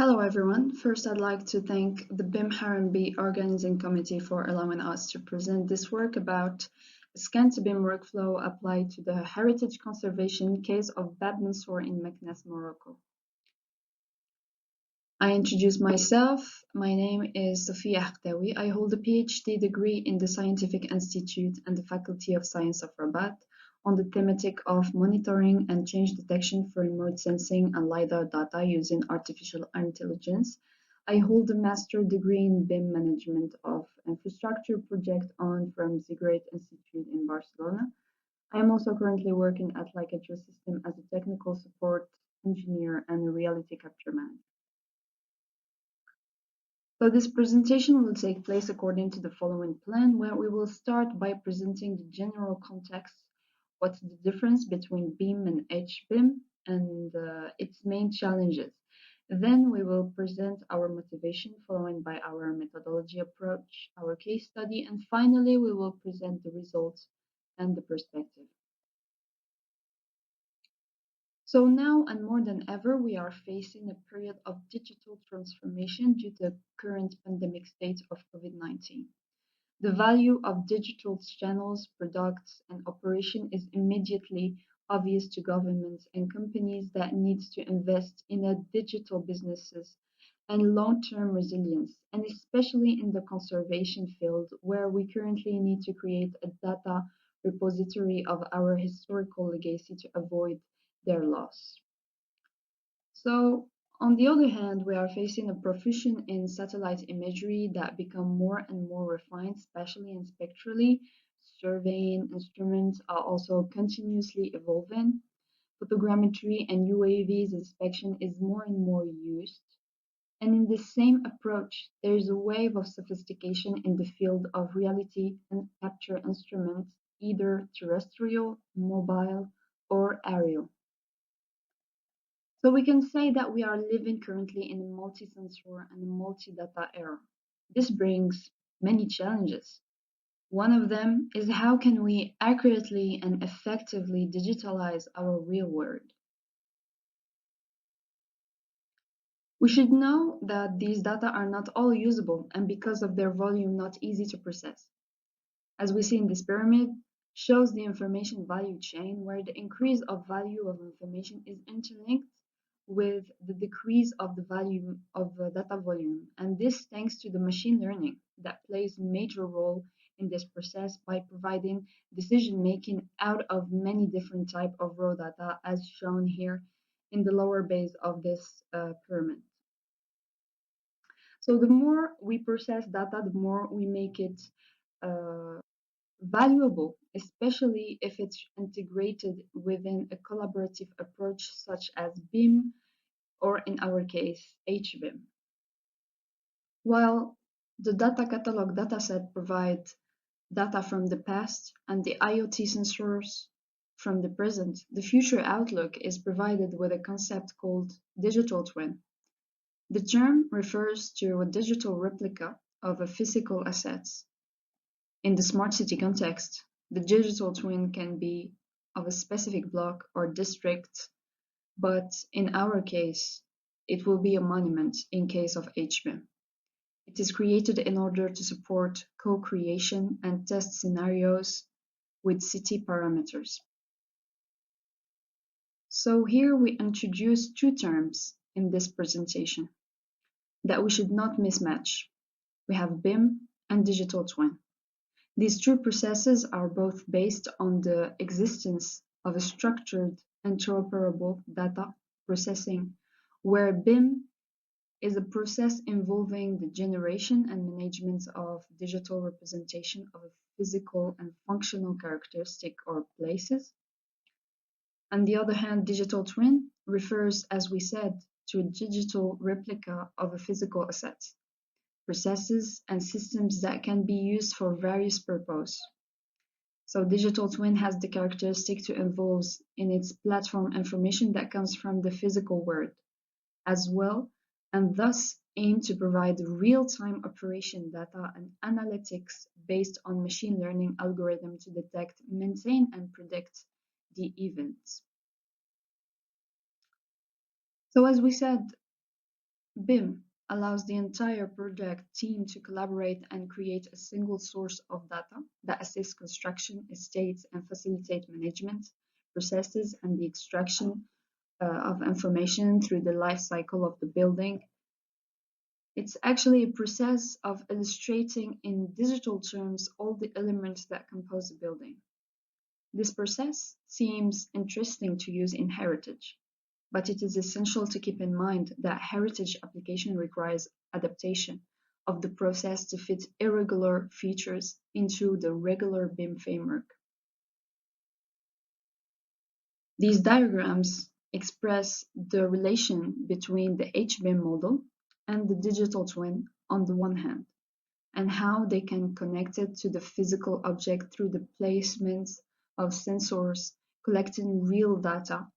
Hello everyone. First, I'd like to thank the BIM R&B organizing committee for allowing us to present this work about a scan to BIM workflow applied to the heritage conservation case of Bab Mansour in Meknes, Morocco. I introduce myself. My name is Sofia Hakdaoui. I hold a PhD degree in the Scientific Institute and the Faculty of Science of Rabat on the thematic of monitoring and change detection for remote sensing and LiDAR data using artificial intelligence. I hold a master degree in BIM management of infrastructure project on from the Great Institute in Barcelona. I am also currently working at Like System as a technical support engineer and a reality capture manager. So this presentation will take place according to the following plan, where we will start by presenting the general context, what's the difference between BIM and HBIM, and its main challenges. Then we will present our motivation, followed by our methodology approach, our case study, and finally we will present the results and the perspective. So now and more than ever, we are facing a period of digital transformation due to the current pandemic state of COVID-19. The value of digital channels, products, and operation is immediately obvious to governments and companies that need to invest in a digital businesses and long-term resilience, and especially in the conservation field, where we currently need to create a data repository of our historical legacy to avoid their loss. So, on the other hand, we are facing a profusion in satellite imagery that become more and more refined, spatially and spectrally. Surveying instruments are also continuously evolving. Photogrammetry and UAVs inspection is more and more used. And in the same approach, there is a wave of sophistication in the field of reality and capture instruments, either terrestrial, mobile, or aerial. So we can say that we are living currently in a multi-sensor and a multi-data era. This brings many challenges. One of them is how can we accurately and effectively digitalize our real world? We should know that these data are not all usable and because of their volume not easy to process. As we see in this pyramid, shows the information value chain where the increase of value of information is interlinked with the decrease of the value of the data volume. And this thanks to the machine learning that plays a major role in this process by providing decision making out of many different types of raw data as shown here in the lower base of this pyramid. So the more we process data, the more we make it valuable, especially if it's integrated within a collaborative approach such as BIM or in our case, HBIM. While the data catalog dataset provides data from the past and the IoT sensors from the present, the future outlook is provided with a concept called digital twin. The term refers to a digital replica of a physical asset. In the smart city context, the digital twin can be of a specific block or district, but in our case, it will be a monument in case of HBIM. It is created in order to support co-creation and test scenarios with city parameters. So here we introduce two terms in this presentation that we should not mismatch. We have BIM and digital twin. These two processes are both based on the existence of a structured interoperable data processing, where BIM is a process involving the generation and management of digital representation of a physical and functional characteristic or places. On the other hand, digital twin refers, as we said, to a digital replica of a physical asset, processes and systems that can be used for various purposes. So digital twin has the characteristic to involve in its platform information that comes from the physical world as well, and thus aim to provide real-time operation data and analytics based on machine learning algorithms to detect, maintain, and predict the events. So as we said, BIM allows the entire project team to collaborate and create a single source of data that assists construction, estates, and facilitate management processes and the extraction of information through the life cycle of the building. It's actually a process of illustrating in digital terms all the elements that compose a building. This process seems interesting to use in heritage, but it is essential to keep in mind that heritage application requires adaptation of the process to fit irregular features into the regular BIM framework. These diagrams express the relation between the HBIM model and the digital twin on the one hand, and how they can connect it to the physical object through the placement of sensors collecting real data.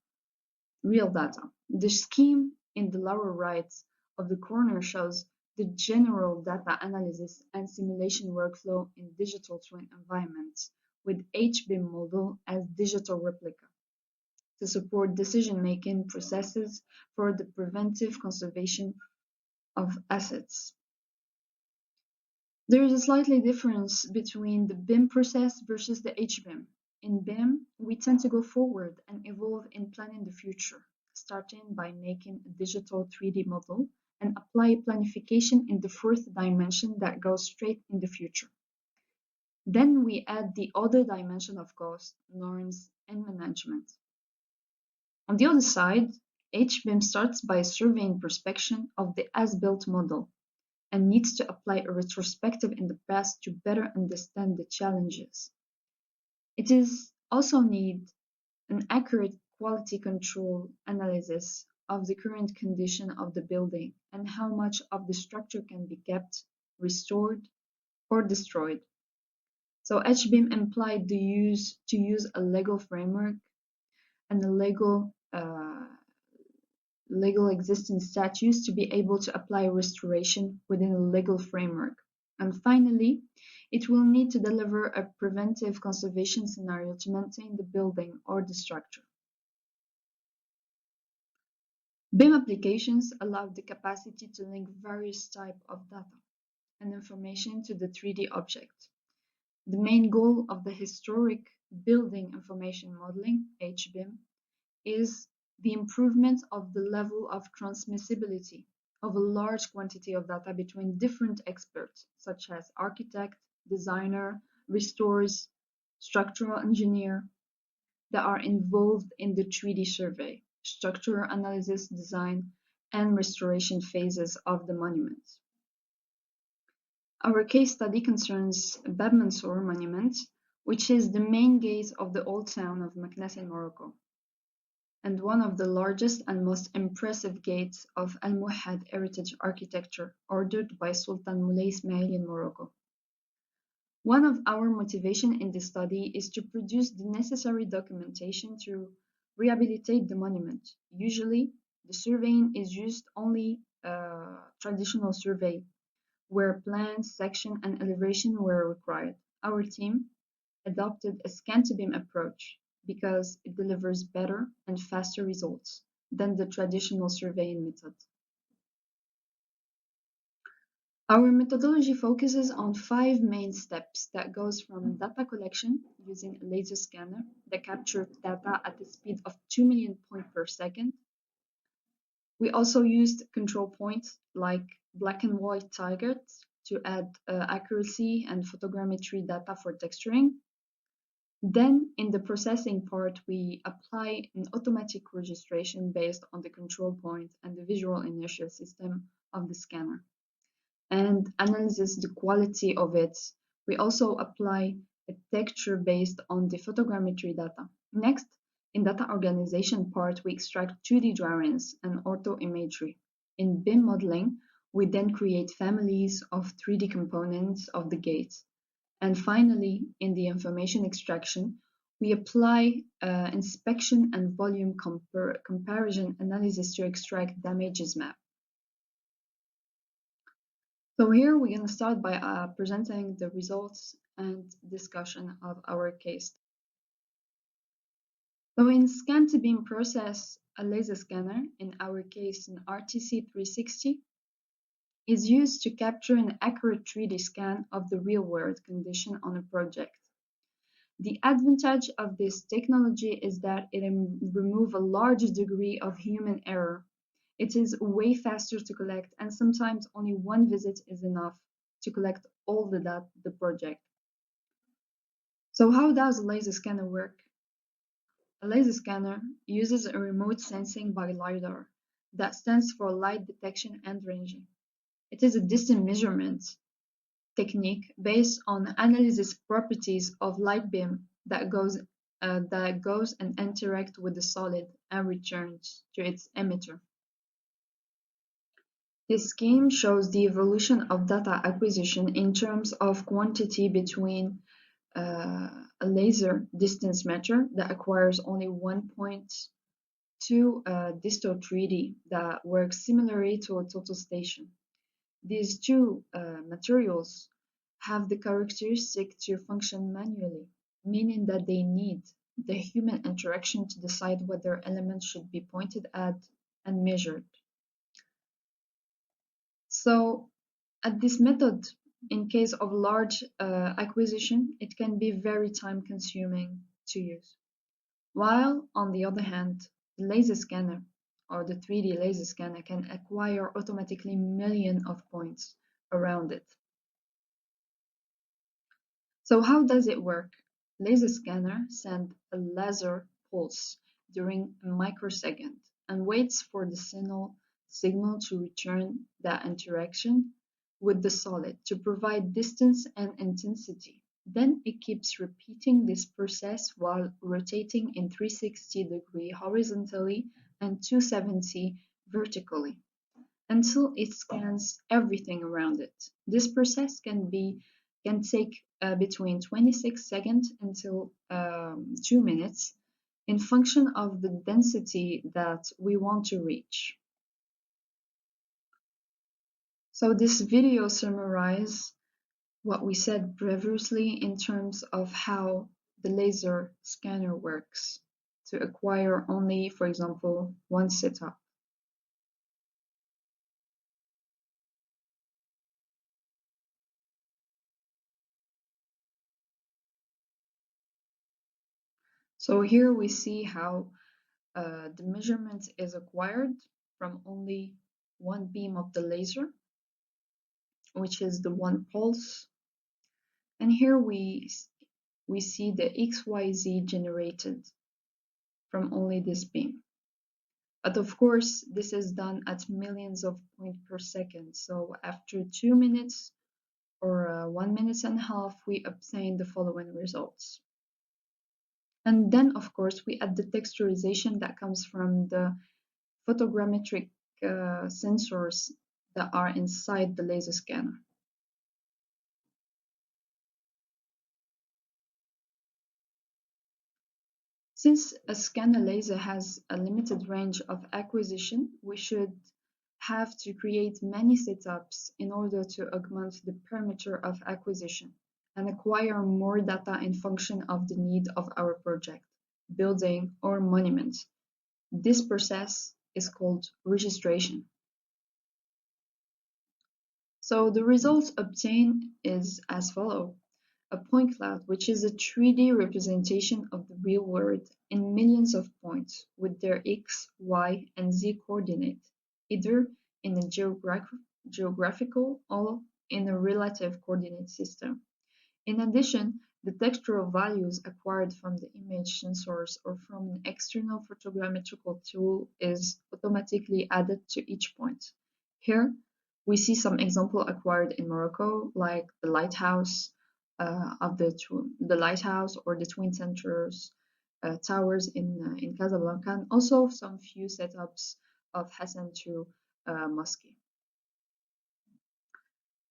The scheme in the lower right of the corner shows the general data analysis and simulation workflow in digital twin environments with HBIM model as digital replica to support decision-making processes for the preventive conservation of assets. There is a slightly difference between the BIM process versus the HBIM. In BIM, we tend to go forward and evolve in planning the future, starting by making a digital 3D model and apply planification in the fourth dimension that goes straight in the future. Then we add the other dimension of cost, norms, and management. On the other side, HBIM starts by surveying prospection of the as-built model and needs to apply a retrospective in the past to better understand the challenges. It is also need an accurate quality control analysis of the current condition of the building and how much of the structure can be kept, restored, or destroyed. So HBIM implied the use to use a legal framework and a legal existing statutes to be able to apply restoration within a legal framework. And finally, it will need to deliver a preventive conservation scenario to maintain the building or the structure. BIM applications allow the capacity to link various types of data and information to the 3D object. The main goal of the historic building information modeling, HBIM, is the improvement of the level of transmissibility of a large quantity of data between different experts, such as architect, designer, restorers, structural engineer, that are involved in the 3D survey, structural analysis, design, and restoration phases of the monument. Our case study concerns Bab Mansour monument, which is the main gate of the old town of Meknes in Morocco, and one of the largest and most impressive gates of Al-Muhad heritage architecture ordered by Sultan Moulay Ismail in Morocco. One of our motivation in this study is to produce the necessary documentation to rehabilitate the monument. Usually, the surveying is used only traditional survey, where plans, section, and elevation were required. Our team adopted a scan-to-BIM approach because it delivers better and faster results than the traditional surveying method. Our methodology focuses on 5 main steps that goes from data collection using a laser scanner that captures data at the speed of 2 million points per second. We also used control points like black and white targets to add accuracy and photogrammetry data for texturing. Then in the processing part, we apply an automatic registration based on the control point and the visual inertial system of the scanner and analyzes the quality of it. We also apply a texture based on the photogrammetry data. Next, in data organization part, we extract 2D drawings and ortho imagery. In BIM modeling, we then create families of 3D components of the gate. And finally, in the information extraction, we apply inspection and volume comparison analysis to extract damages map. So here we're going to start by presenting the results and discussion of our case. So in scan to beam process, a laser scanner, in our case an RTC 360, is used to capture an accurate 3D scan of the real-world condition on a project. The advantage of this technology is that it removes a large degree of human error. It is way faster to collect, and sometimes only one visit is enough to collect all the data of the project. So how does a laser scanner work? A laser scanner uses a remote sensing by LiDAR, that stands for light detection and ranging. It is a distance measurement technique based on analysis properties of light beam that goes and interacts with the solid and returns to its emitter. This scheme shows the evolution of data acquisition in terms of quantity between a laser distance measure that acquires only 1.2 distal 3D that works similarly to a total station. These two materials have the characteristic to function manually, meaning that they need the human interaction to decide whether elements should be pointed at and measured. So at this method, in case of large acquisition, it can be very time consuming to use. While on the other hand, the laser scanner or the 3D laser scanner can acquire automatically millions of points around it. So how does it work? Laser scanner sends a laser pulse during a microsecond and waits for the signal to return that interaction with the solid to provide distance and intensity. Then it keeps repeating this process while rotating in 360-degree horizontally and 270 vertically until it scans everything around it. This process can take between 26 seconds until 2 minutes in function of the density that we want to reach. So this video summarizes what we said previously in terms of how the laser scanner works to acquire only, for example, one setup. So here we see how the measurement is acquired from only one beam of the laser, which is the one pulse. And here we see the XYZ generated from only this beam. But of course, this is done at millions of points per second. So after 2 minutes or 1 minute and a half, we obtain the following results. And then, of course, we add the texturization that comes from the photogrammetric sensors that are inside the laser scanner. Since a scanner laser has a limited range of acquisition, we should have to create many setups in order to augment the perimeter of acquisition and acquire more data in function of the need of our project, building, or monument. This process is called registration. So the results obtained is as follows. A point cloud, which is a 3D representation of the real world in millions of points with their x, y, and z coordinates, either in a geographical or in a relative coordinate system. In addition, the textural values acquired from the image sensors or from an external photogrammetrical tool is automatically added to each point. Here, we see some example acquired in Morocco, like the lighthouse the lighthouse or the twin centers towers in Casablanca, and also some few setups of Hassan II Mosque.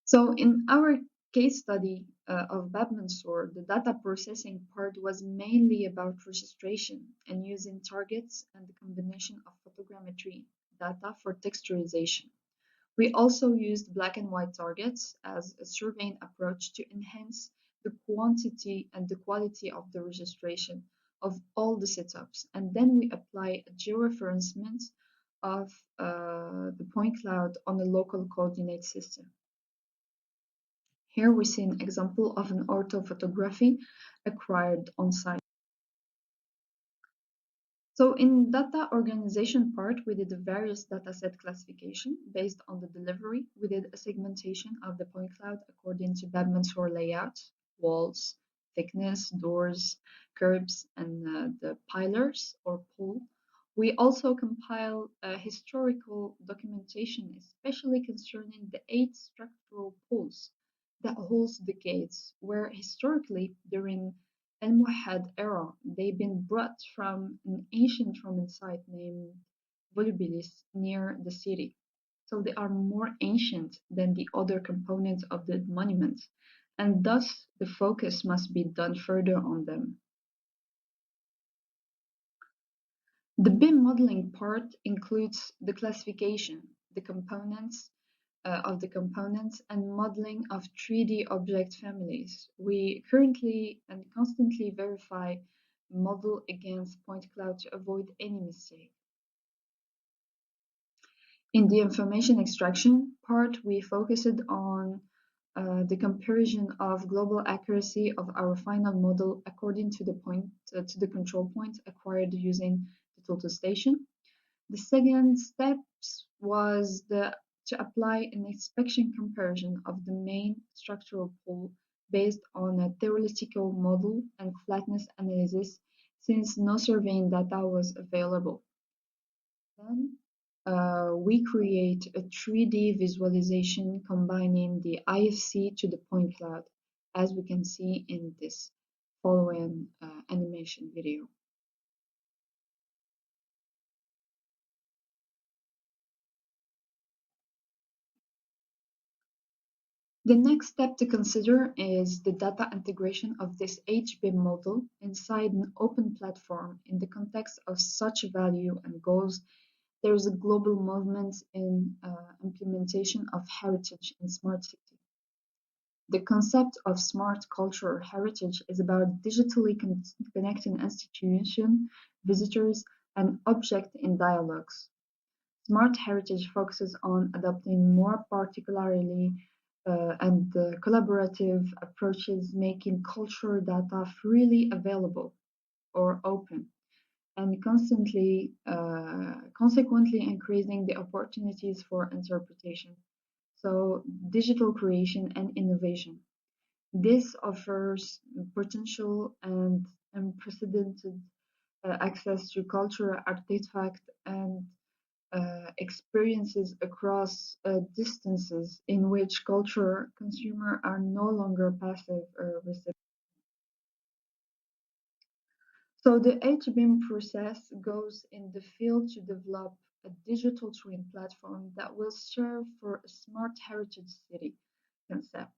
So in our case study of Bab Mansour, the data processing part was mainly about registration and using targets and the combination of photogrammetry data for texturization. We also used black and white targets as a surveying approach to enhance the quantity and the quality of the registration of all the setups, and then we apply a georeferencement of the point cloud on the local coordinate system. Here we see an example of an orthophotography acquired on site. So in data organization part, we did a various dataset classification based on the delivery. We did a segmentation of the point cloud according to Mansour layout, walls, thickness, doors, curbs, and the pillars or pole. We also compile historical documentation, especially concerning the 8 structural poles that holds the gates, where historically during Almohad era, they've been brought from an ancient Roman site named Volubilis near the city. So they are more ancient than the other components of the monument, and thus the focus must be done further on them. The BIM modeling part includes the classification, the components, of the components and modeling of 3D object families. We currently and constantly verify model against point cloud to avoid any mistake. In the information extraction part, we focused on the comparison of global accuracy of our final model according to to the control point acquired using the total station. The second step was to apply an inspection comparison of the main structural pole based on a theoretical model and flatness analysis since no surveying data was available. Then we create a 3D visualization combining the IFC to the point cloud, as we can see in this following animation video. The next step to consider is the data integration of this HBIM model inside an open platform. In the context of such value and goals, there is a global movement in implementation of heritage in smart city. The concept of smart cultural heritage is about digitally connecting institutions, visitors, and objects in dialogues. Smart heritage focuses on adopting more particularly and collaborative approaches, making cultural data freely available or open, and consequently increasing the opportunities for interpretation. So, digital creation and innovation. This offers potential and unprecedented access to cultural artifacts and experiences across distances in which culture consumers are no longer passive recipients. So the HBIM process goes in the field to develop a digital twin platform that will serve for a smart heritage city concept.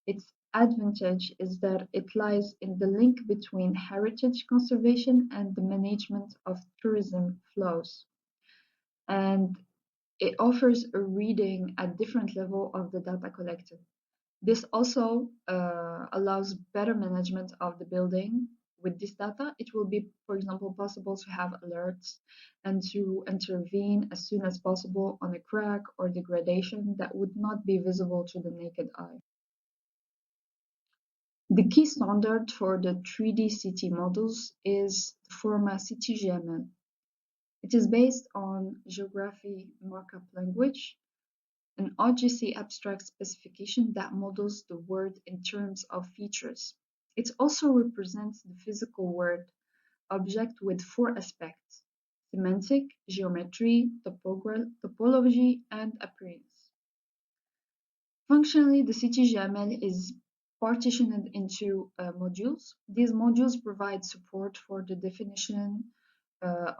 Its advantage is that it lies in the link between heritage conservation and the management of tourism flows. And it offers a reading at different level of the data collected. This also allows better management of the building. With this data, it will be, for example, possible to have alerts and to intervene as soon as possible on a crack or degradation that would not be visible to the naked eye. The key standard for the 3D city models is the format CTGML. It is based on geography markup language, an OGC abstract specification that models the world in terms of features. It also represents the physical world object with 4 aspects: semantic, geometry, topology, and appearance. Functionally, the CTGML is partitioned into modules. These modules provide support for the definition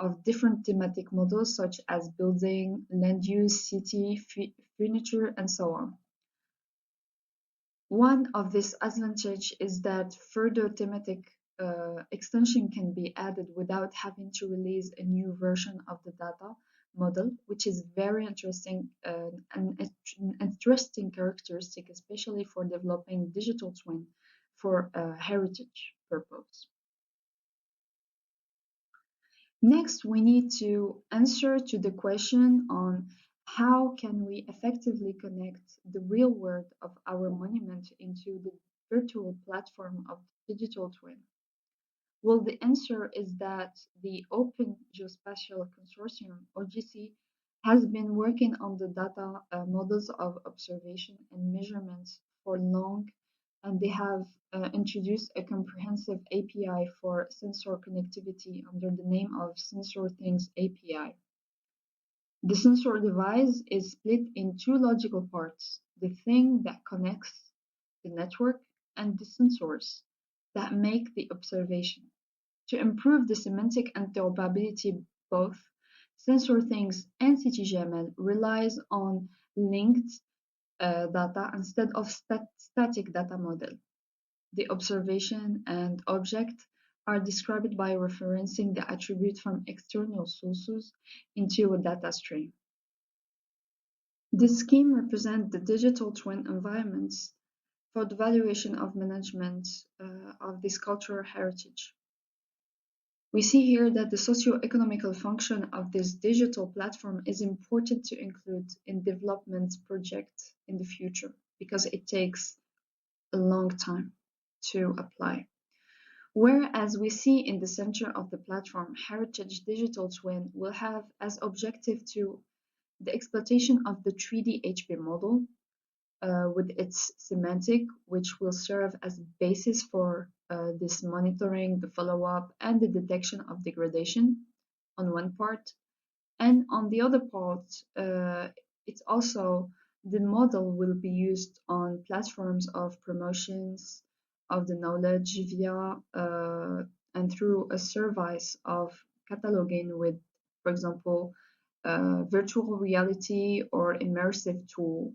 of different thematic models such as building, land use, city, furniture, and so on. One of these advantages is that further thematic extension can be added without having to release a new version of the data model, which is very interesting an interesting characteristic, especially for developing digital twin for heritage purpose. Next, we need to answer to the question on how can we effectively connect the real world of our monument into the virtual platform of digital twin. Well, the answer is that the Open Geospatial Consortium, OGC, has been working on the data models of observation and measurements for long, and they have introduced a comprehensive API for sensor connectivity under the name of Sensor Things API. The sensor device is split in two logical parts: the thing that connects the network and the sensors that make the observation. To improve the semantic interoperability, both Sensor Things and CTGML relies on linked data instead of static data model. The observation and object are described by referencing the attribute from external sources into a data stream. This scheme represents the digital twin environments for the valuation of management of this cultural heritage. We see here that the socio-economical function of this digital platform is important to include in development projects in the future because it takes a long time to apply. Whereas we see in the center of the platform, Heritage Digital Twin will have as objective to the exploitation of the 3D HBIM model with its semantic, which will serve as a basis for this monitoring, the follow-up, and the detection of degradation on one part. And on the other part, it's also the model will be used on platforms of promotions of the knowledge via and through a service of cataloging with, for example, virtual reality or immersive tool.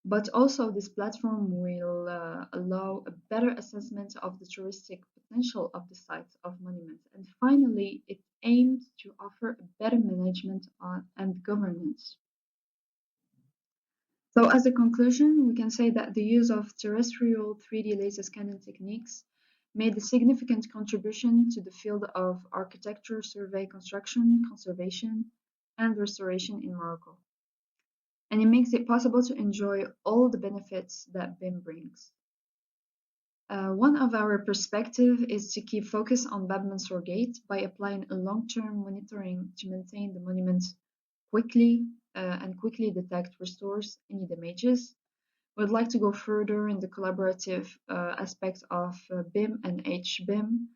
But also this platform will allow a better assessment of the touristic potential of the sites of monuments. And finally, it aims to offer a better management and governance. So as a conclusion, we can say that the use of terrestrial 3D laser scanning techniques made a significant contribution to the field of architecture, survey, construction, conservation, and restoration in Morocco. And it makes it possible to enjoy all the benefits that BIM brings. One of our perspective is to keep focus on Mansour Gate by applying a long-term monitoring to maintain the monument quickly and quickly detect restores any damages. We'd like to go further in the collaborative aspects of BIM and HBIM,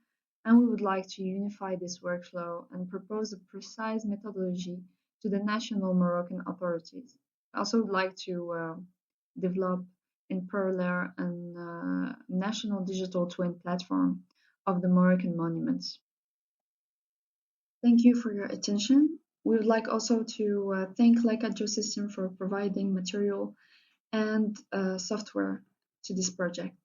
and we would like to unify this workflow and propose a precise methodology to the national Moroccan authorities. I also would like to develop in parallel a national digital twin platform of the Moroccan monuments. Thank you for your attention. We would like also to thank Leica Geosystem for providing material and software to this project.